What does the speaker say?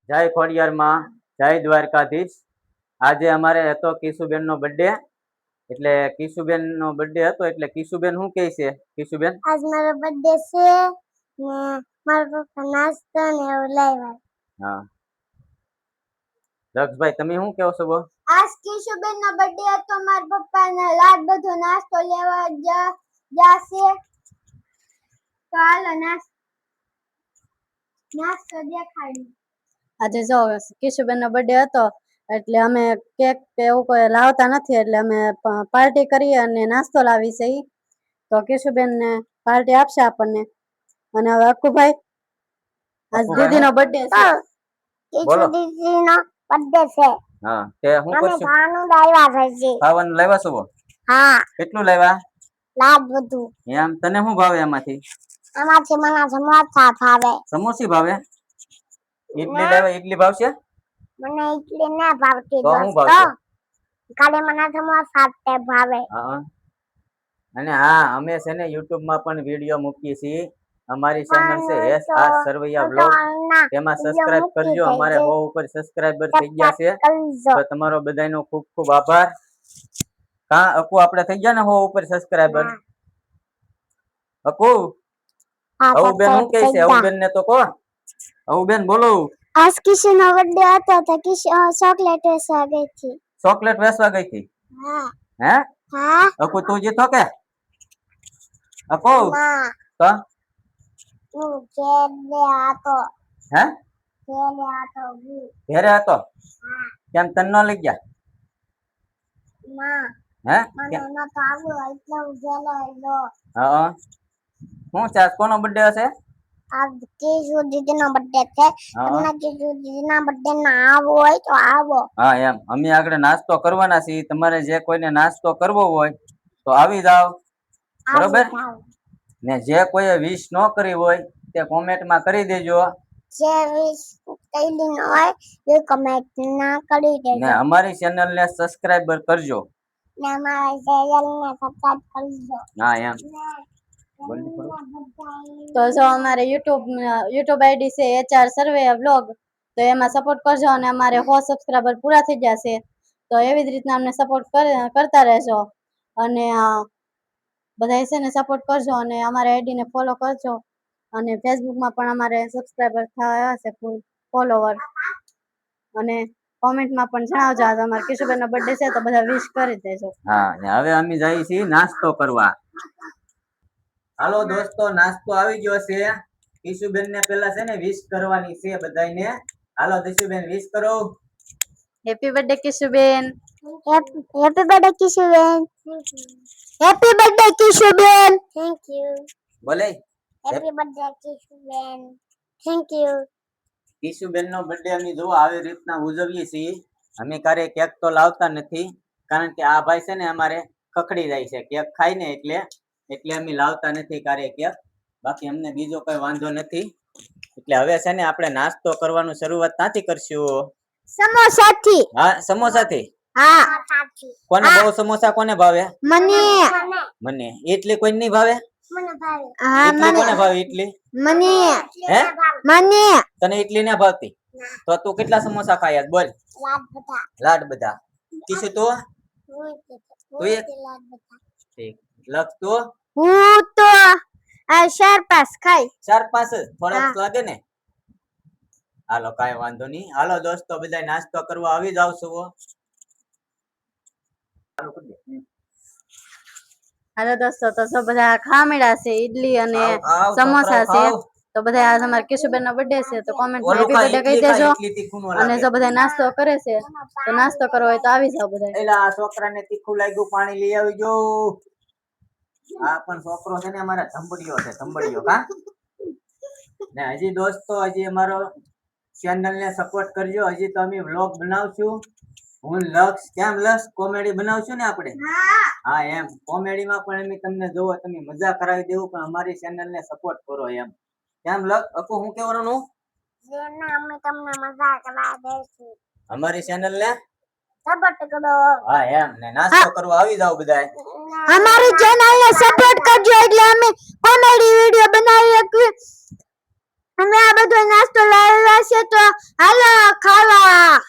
જય ખોડિયાર માં, જય દ્વારકાધીશ। આજે અમારે હતો કિશુબેન નો બર્થડે, એટલે કિશુબેન નો બર્થડે હતો એટલે કિશુબેન શું કહે છે? કિશુબેન આજ મારો બર્થડે છે ને મારા પપ્પા નાસ્તો ને એવું લાવ્યા। હા, દક્ષભાઈ તમે શું કહો છો? બો આજ કિશુબેન નો બર્થડે હતો, મારા પપ્પા ને લાડ બધો નાસ્તો લેવા જાશે, તો હાલો નાસ્તો દેખાડી। આજે જો કિશુબેન નો બર્થડે હતો એટલે અમે કેક કે એવું કોઈ લાવતા નથી, એટલે અમે પાર્ટી કરી અને નાસ્તો લાવી છે। તો કિશુબેન ને પાર્ટી આપશે આપણને। અને હવે અક્કુભાઈ, આજ દીદી નો બર્થડે છે। કિશુ દીદી નો બર્થડે છે। હા, તે શું અમે કરશું? ખાવાનું લાવ્યા છે। ખાવાનું લાવ્યા છો? હા, કેટલું લાવ્યા? લાડ બધું। એમ તને શું ભાવે એમાંથી? આમાંથી મને સમોસા ભાવે। સમોસી ભાવે? ઇડલી લાવ્યા? ઇડલી ભાવશે? મને ઇડલી ના ભાવતી તો શું દોસ્તો, ભાવશે? ખાલી મને સમોસા જ ભાવે। હા, અને હા, અમે છે ને YouTube માં પણ વિડિયો મૂકીએ છીએ। અમારી ચેનલ છે SR સરવૈયા વ્લોગ, તેમાં સબસ્ક્રાઇબ કરજો। અમારે 100 ઉપર સબસ્ક્રાઇબર થઈ ગયા છે, તો તમારો બધાનો ખૂબ ખૂબ આભાર। હા અકુ, આપણે થઈ ગયા ને 100 ઉપર સબસ્ક્રાઇબર? અકુ, અવુબેન શું કહે છે? અવુબેન ને તો કહો। અવુબેન બોલો। આજ કિશુ નો બર્થડે હતો તો કિશુ ચોકલેટ વેચવા ગઈ હતી। ચોકલેટ વેચવા ગઈ હતી? હા। હે? હા। અકુ તું જીતો કે? અકુ ના, તો હું ઘેરે હતો। હે? ઘેરે હતો। ઘેરે હતો? હા। કેમ તને ન લઈ ગયા? ના, હે? મને નતો આવડતું એટલે હું ઘેરે ગયો। હા, શું છે? આજ કોનો બર્થડે હશે? આજ કિશુ દીદી નો બર્થડે છે। તમને કિશુ દીદી ના બર્થડે માં આવવું હોય તો આવો। હા એમ, અમે આગળ નાસ્તો કરવાના છીએ, તમારે જે કોઈને નાસ્તો કરવો હોય તો આવી જાવ, બરોબર ને? જે કોઈ વિશ ન કરી હોય તે કોમેન્ટમાં કરી દેજો। જે વિશ કઈલી ન હોય એ કમેન્ટ ના કરી દેજો ને અમારી ચેનલ ને સબસ્ક્રાઇબર કરજો ને અમારી ચેનલ ને સબસ્ક્રાઇબ કરજો। હા એમ, તો જો અમારે યુટ્યુબ આઈડી છે HR સરવૈયા વ્લોગ, તો એમાં સપોર્ટ કરજો। અને અમારે 100 સબસ્ક્રાઇબર પૂરા થઈ જશે, તો એવી જ રીતના અમને સપોર્ટ કરતા રહેજો। અને બધા છે ને સપોર્ટ કરજો, અને અમારા આઈડી ને ફોલો કરજો। અને ફેસબુક માં પણ અમારે સબસ્ક્રાઇબર થયા હશે, ફોલોવર। અને કોમેન્ટમાં પણ જણાવજો, આજ અમારે કિશુબેન નો બર્થડે છે તો બધા વિશ કરી દેજો। હા, હવે અમે જઈએ છીએ નાસ્તો કરવા। હાલો દોસ્તો, નાસ્તો આવી ગયો છે। કિશુબેન ને પેલા છે ને વિશ કરવાની છે બધાને। હાલો કિશુબેન, વિશ કરો। Happy birthday Kishuben. Happy birthday Kishuben. Happy birthday Kishuben. Thank you. બોલે happy birthday Kishuben. Thank you. Kishuben નો બર્થડે અમે જો આવી રીતના ઉજવીએ છીએ। અમે ક્યારે કેક તો લાવતા નથી, કારણ કે આ ભાઈ છે ને અમારે ખખડી જાય છે કેક ખાય ને, એટલે અમે લાવતા નથી ક્યારે કેક। બાકી અમને બીજો કોઈ વાંધો નથી। એટલે હવે છે ને આપણે નાસ્તો કરવાનું શરૂઆત ક્યાંથી કરશું? સમોસાથી। હા, સમોસાથી? હા। કોને બહુ સમોસા કોને ભાવે? મને। મને। ઇડલી કોઈ નહીં ભાવે? મને ભાવે। હા, ઇડલી કોને ભાવે? ઇડલી મને। હે? મને। તને ઇડલી ના ભાવતી? તો તું કેટલા સમોસા ખાય આજ? બોલ। લાડ બધા। લાડ બધા। કિશુ તું? હું લાડ બધા। ઠીક। લક્ષ તું? હું તો 4-5 ખાઈ। 4-5 જ? થોડાક લાગે ને? હાલો, કાંઈ વાંધો નહીં। હાલો દોસ્તો, બધા નાસ્તો કરવા આવી જાવ છો। હાલો દોસ્તો, તો સૌ બધા ખાવા મળ્યા છે ઈડલી અને ખાવ છોકરાઓ સમોસા છે। ખાવ। તો બધા આજ અમારે કિશુબેન નો બર્થડે છે, તો કોમેન્ટમાં ઓલું હેપી ખા, બર્થડે કહી ઇડલી ખા, દેજો। ઇડલી તીખું ન અને લાગે। જો બધા નાસ્તો કરે છે તો નાસ્તો કરવો હોય તો આવી જાવ બધા। એલા આ છોકરાને તીખું લાગ્યું, પાણી લઈ આવજો। આ પણ છોકરો છે ને અમારા ધંબડિયો છે, ધંબડિયો। કા ને હજી દોસ્તો, હજી અમારો ચેનલ ને સપોર્ટ કરજો। હજી તો અમે વ્લોગ બનાવશું। હું લક્ષ, કેમ લક્ષ કોમેડી બનાવશું ને આપણે? હા એમ, કોમેડી માં પણ અમે તમને જોવો, તમે મજા કરાવી દેવું, પણ અમારી ચેનલ ને સપોર્ટ કરો એમ। કેમ લક્ષ? અકુ શું કહેવાનું? અમે તમને મજા કરાવી દઈશું। અમારી ચેનલ ને સપોર્ટ કરો। હા એમ, ને નાસ્તો કરવા આવી જાવ બધાય। અમારી ચેનલ ને સપોર્ટ કરજો એટલે અમે કોમેડી વિડિયો બનાવી શકીએ અમે આ બધો નાસ્તો લાવ્યા છે તો હાલો ખાવા.